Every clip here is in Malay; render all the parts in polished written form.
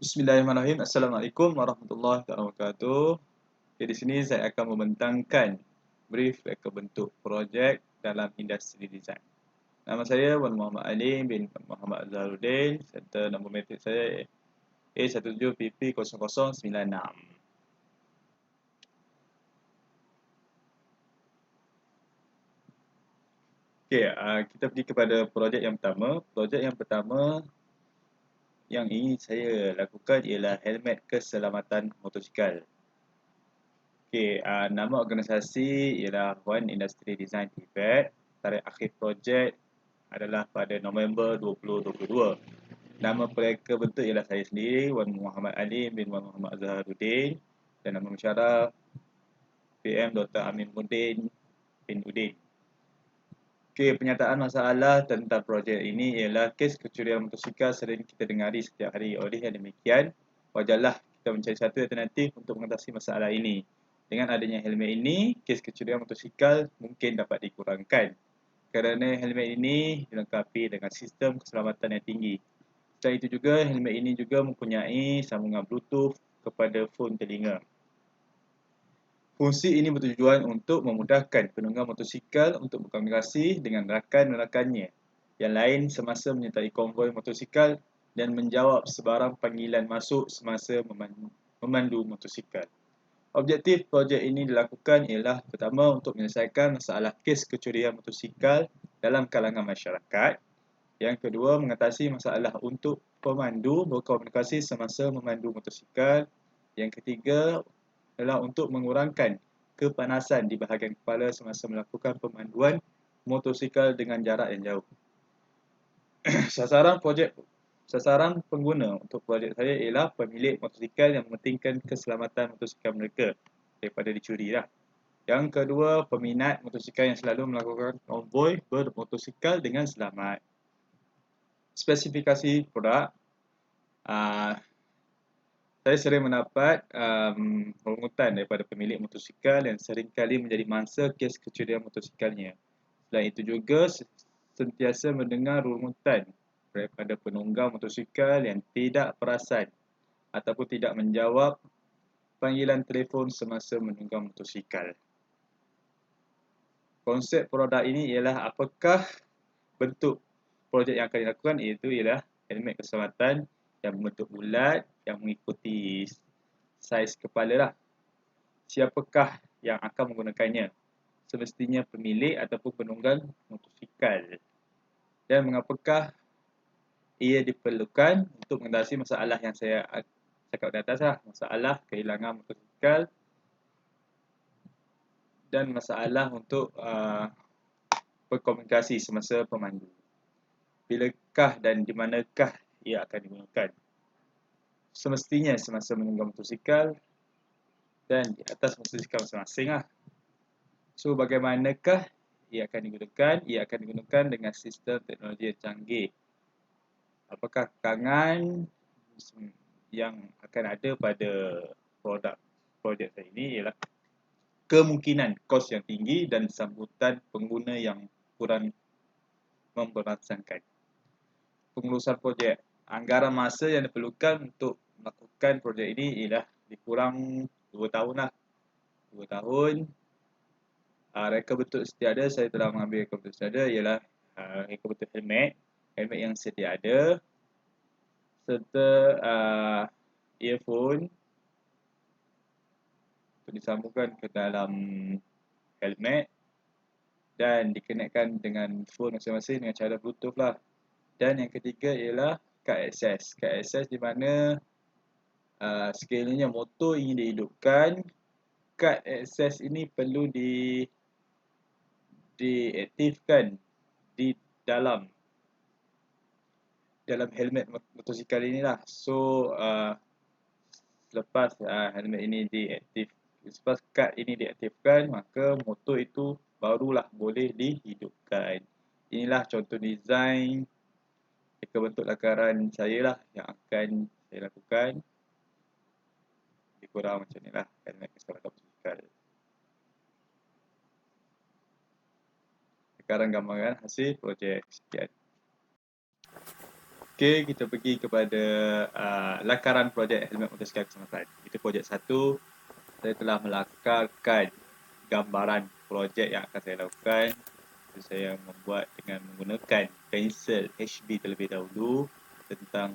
Bismillahirrahmanirrahim. Assalamualaikum warahmatullahi wabarakatuh. Okay, di sini saya akan membentangkan brief reka bentuk projek dalam industri design. Nama saya Wan Muhammad Ali bin Muhammad Azharuddin serta nombor metrik saya A17PP0096. Okey, kita pergi kepada projek yang pertama. Projek yang pertama yang ingin saya lakukan ialah helmet keselamatan motosikal. Okey, nama organisasi ialah One Industry Design Tibet. Tarikh akhir projek adalah pada November 2022. Nama peleka bentuk ialah saya sendiri, Wan Muhammad Ali bin Wan Muhammad Azharuddin, dan nama mensyarah PM Dr. Amin Mudin bin Udin. Okey, pernyataan masalah tentang projek ini ialah kes kecurian motosikal sering kita dengari setiap hari. Oleh yang demikian, wajarlah kita mencari satu alternatif untuk mengatasi masalah ini. Dengan adanya helmet ini, kes kecurian motosikal mungkin dapat dikurangkan. Kerana helmet ini dilengkapi dengan sistem keselamatan yang tinggi. Selain itu juga, helmet ini juga mempunyai sambungan Bluetooth kepada fon telinga. Fungsi ini bertujuan untuk memudahkan penunggang motosikal untuk berkomunikasi dengan rakan-rakannya yang lain semasa menyertai konvoi motosikal dan menjawab sebarang panggilan masuk semasa memandu motosikal. Objektif projek ini dilakukan ialah pertama untuk menyelesaikan masalah kes kecurian motosikal dalam kalangan masyarakat. Yang kedua, mengatasi masalah untuk pemandu berkomunikasi semasa memandu motosikal. Yang ketiga adalah untuk mengurangkan kepanasan di bahagian kepala semasa melakukan pemanduan motosikal dengan jarak yang jauh. Sasaran pengguna untuk projek saya ialah pemilik motosikal yang mementingkan keselamatan motosikal mereka daripada dicuri lah. Yang kedua, peminat motosikal yang selalu melakukan konvoi bermotosikal dengan selamat. Spesifikasi produk, saya sering mendapat rungutan daripada pemilik motosikal yang seringkali menjadi mangsa kes kecurian motosikalnya. Selain itu juga, sentiasa mendengar rungutan daripada penunggang motosikal yang tidak perasan ataupun tidak menjawab panggilan telefon semasa menunggang motosikal. Konsep produk ini ialah apakah bentuk projek yang akan dilakukan, iaitu ialah helmet keselamatan yang berbentuk bulat yang mengikuti saiz kepala lah. Siapakah yang akan menggunakannya? Semestinya pemilik ataupun penunggang motosikal. Dan mengapakah ia diperlukan untuk mengatasi masalah yang saya cakap di atas lah. Masalah kehilangan motosikal dan masalah untuk berkomunikasi semasa pemandu. Bilakah dan di manakah ia akan digunakan? Semestinya semasa menunggang motosikal dan di atas motosikal masing-masing lah. So, bagaimanakah ia akan digunakan? Ia akan digunakan dengan sistem teknologi yang canggih. Apakah kekangan yang akan ada pada produk projek saya ini ialah kemungkinan kos yang tinggi dan sambutan pengguna yang kurang memberangsangkan. Pengurusan projek, anggaran masa yang diperlukan untuk melakukan projek ini ialah dikurang 2 tahun lah. 2 tahun. Reka bentuk sedia ada, saya telah mengambil reka bentuk sedia ada ialah reka bentuk helmet yang sedia ada, serta earphone untuk disambungkan ke dalam helmet dan dikenakan dengan phone masing-masing dengan cara Bluetooth lah. Dan yang ketiga ialah kad akses. Kad akses di mana sekiranya motor ingin dihidupkan, kad akses ini perlu diaktifkan di dalam helmet motosikal inilah. So selepas helmet ini selepas kad ini diaktifkan, maka motor itu barulah boleh dihidupkan. Inilah contoh desain reka bentuk lakaran saya lah yang akan saya lakukan. Lebih kurang macam ni lah helmet keselamatan motosikal. Sekarang gambaran hasil projek. Sekian. Okey, kita pergi kepada lakaran projek helmet motosikal keselamatan. Itu projek 1. Saya telah melakarkan gambaran projek yang akan saya lakukan. Saya membuat dengan menggunakan pensel HB terlebih dahulu tentang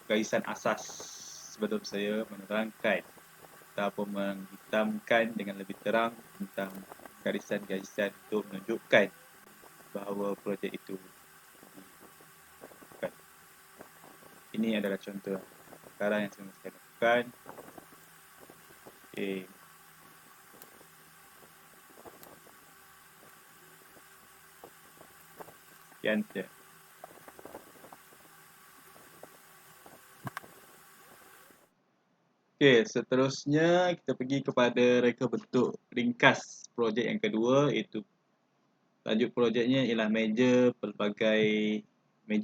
garisan asas sebelum saya menerangkan ataupun menghitamkan dengan lebih terang tentang garisan-garisan untuk menunjukkan bahawa projek itu dilakukan. Ini adalah contoh perkara yang saya lakukan. Okay. Sekian saja. Okey, seterusnya kita pergi kepada reka bentuk ringkas projek yang kedua, iaitu tajuk projeknya ialah meja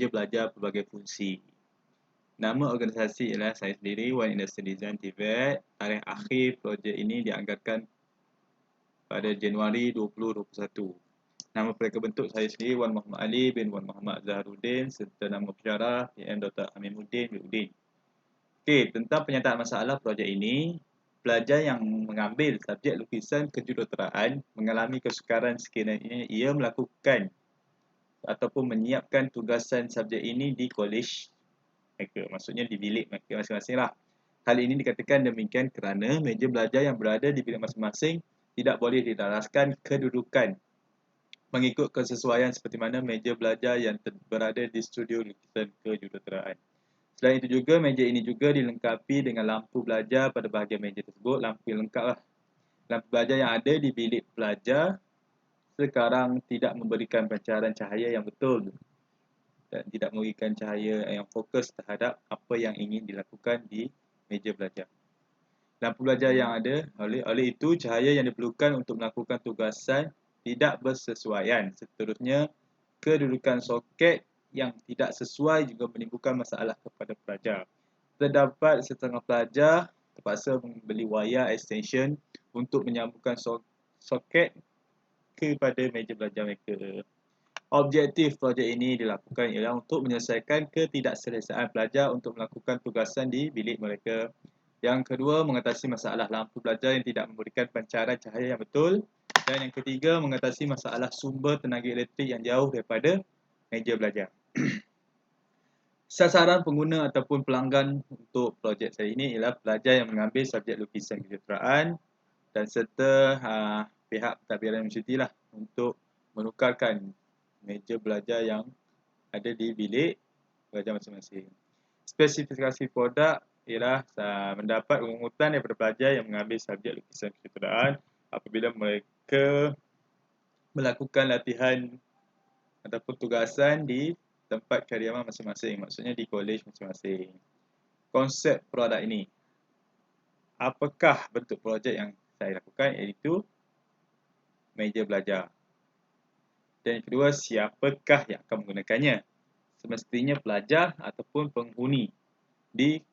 belajar pelbagai fungsi. Nama organisasi ialah saya sendiri, One Industrial Design Tibet. Tarikh akhir projek ini dianggarkan pada Januari 2021. Nama pereka bentuk saya sendiri, Wan Muhammad Ali bin Wan Muhammad Zaharuddin, serta nama pensyarah PM Dr. Amimuddin Biuddin. Okey, tentang penyataan masalah projek ini, pelajar yang mengambil subjek lukisan kejuruteraan mengalami kesukaran sekiranya ia melakukan ataupun menyiapkan tugasan subjek ini di kolej mereka, maksudnya di bilik mereka masing-masing lah. Hal ini dikatakan demikian kerana meja belajar yang berada di bilik masing-masing tidak boleh didaraskan kedudukan mengikut kesesuaian seperti mana meja belajar yang berada di studio lukisan kejuruteraan. Selain itu juga, meja ini juga dilengkapi dengan lampu belajar pada bahagian meja tersebut. Lampu yang lengkap lah. Lampu belajar yang ada di bilik pelajar sekarang tidak memberikan pancaran cahaya yang betul dan tidak memberikan cahaya yang fokus terhadap apa yang ingin dilakukan di meja belajar. Lampu belajar yang ada, oleh itu cahaya yang diperlukan untuk melakukan tugasan tidak bersesuaian. Seterusnya, kedudukan soket yang tidak sesuai juga menimbulkan masalah kepada pelajar. Terdapat setengah pelajar terpaksa membeli wayar extension untuk menyambungkan soket kepada meja belajar mereka. Objektif projek ini dilakukan ialah untuk menyelesaikan ketidakselesaan pelajar untuk melakukan tugasan di bilik mereka. Yang kedua, mengatasi masalah lampu belajar yang tidak memberikan pancaran cahaya yang betul. Dan yang ketiga, mengatasi masalah sumber tenaga elektrik yang jauh daripada meja belajar. Sasaran pengguna ataupun pelanggan untuk projek saya ini ialah pelajar yang mengambil subjek lukisan kejuruteraan dan serta pihak pentadbiran universiti lah untuk menukarkan meja belajar yang ada di bilik belajar masing-masing. Spesifikasi produk ialah mendapat rungutan daripada pelajar yang mengambil subjek lukisan kejuruteraan apabila mereka melakukan latihan ataupun tugasan di tempat kediaman masing-masing, maksudnya di kolej masing-masing. Konsep produk ini, apakah bentuk projek yang saya lakukan, iaitu meja belajar. Dan yang kedua, siapakah yang akan menggunakannya? Semestinya pelajar ataupun penghuni di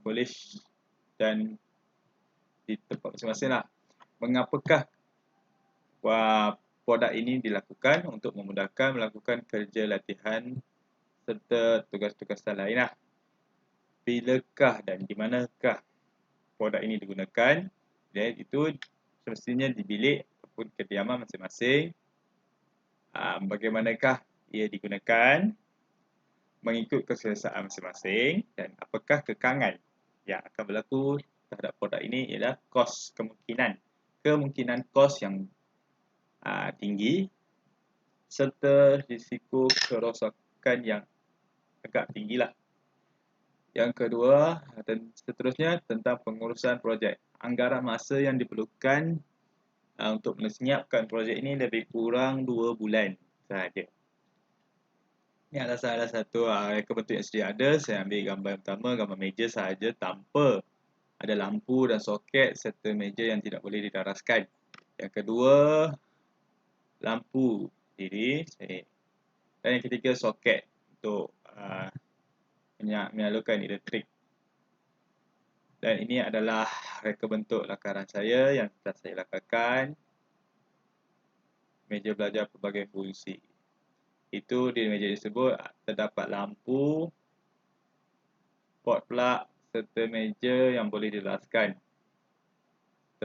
kolej dan di tempat masing-masing lah. Mengapakah produk ini dilakukan? Untuk memudahkan melakukan kerja latihan serta tugas-tugas lain lah. Bilakah dan di manakah produk ini digunakan? Dan itu semestinya di bilik ataupun kediaman masing-masing. Bagaimanakah ia digunakan mengikut keselesaan masing-masing dan apakah kekangan yang akan berlaku terhadap produk ini ialah kemungkinan kos yang tinggi serta risiko kerosakan yang agak tinggilah. Yang kedua dan seterusnya tentang pengurusan projek. Anggaran masa yang diperlukan untuk menyiapkan projek ini lebih kurang 2 bulan sahaja. Ini adalah salah satu reka bentuk yang sedia ada. Saya ambil gambar yang pertama, gambar meja sahaja tanpa ada lampu dan soket serta meja yang tidak boleh didaraskan. Yang kedua, lampu sendiri. Dan yang ketiga, soket untuk menyalurkan elektrik. Dan ini adalah reka bentuk lakaran saya yang telah saya lakarkan. Meja belajar pelbagai fungsi. Itu di meja tersebut terdapat lampu, port plug serta meja yang boleh dilaraskan.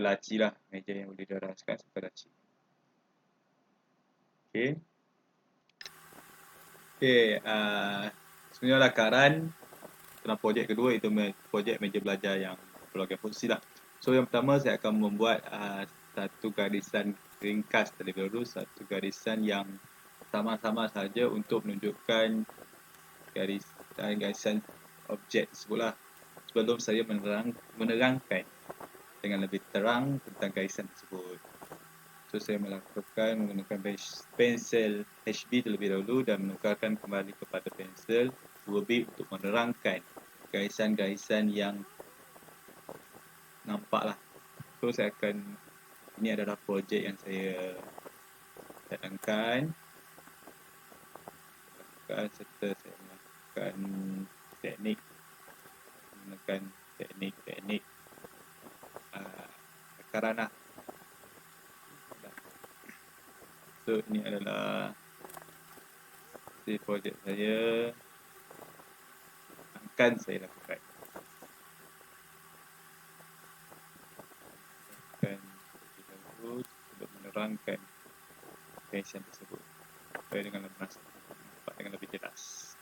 Laci lah, meja yang boleh dilaraskan serta laci. Okey. Sebenarnya lakaran dalam projek kedua itu projek meja belajar yang berbagai fungsi lah. So yang pertama saya akan membuat satu garisan ringkas terlebih dahulu, satu garisan yang sama-sama saja untuk menunjukkan garisan objek tersebutlah sebelum saya menerangkan dengan lebih terang tentang garisan tersebut. So saya melakukan menggunakan pensel HB terlebih dahulu dan menukarkan kembali kepada pensel 2B untuk menerangkan garisan-garisan yang nampak lah. So saya akan, ini adalah projek yang saya cadangkan serta saya melakukan teknik menggunakan teknik lakaran lah. So ini adalah projek saya akan saya lakukan. Untuk menerangkan garisan tersebut supaya dengan lebih jelas.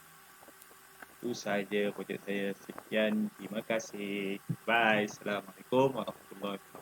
Itu sahaja projek saya. Sekian, terima kasih. Bye. Assalamualaikum warahmatullahi wabarakatuh.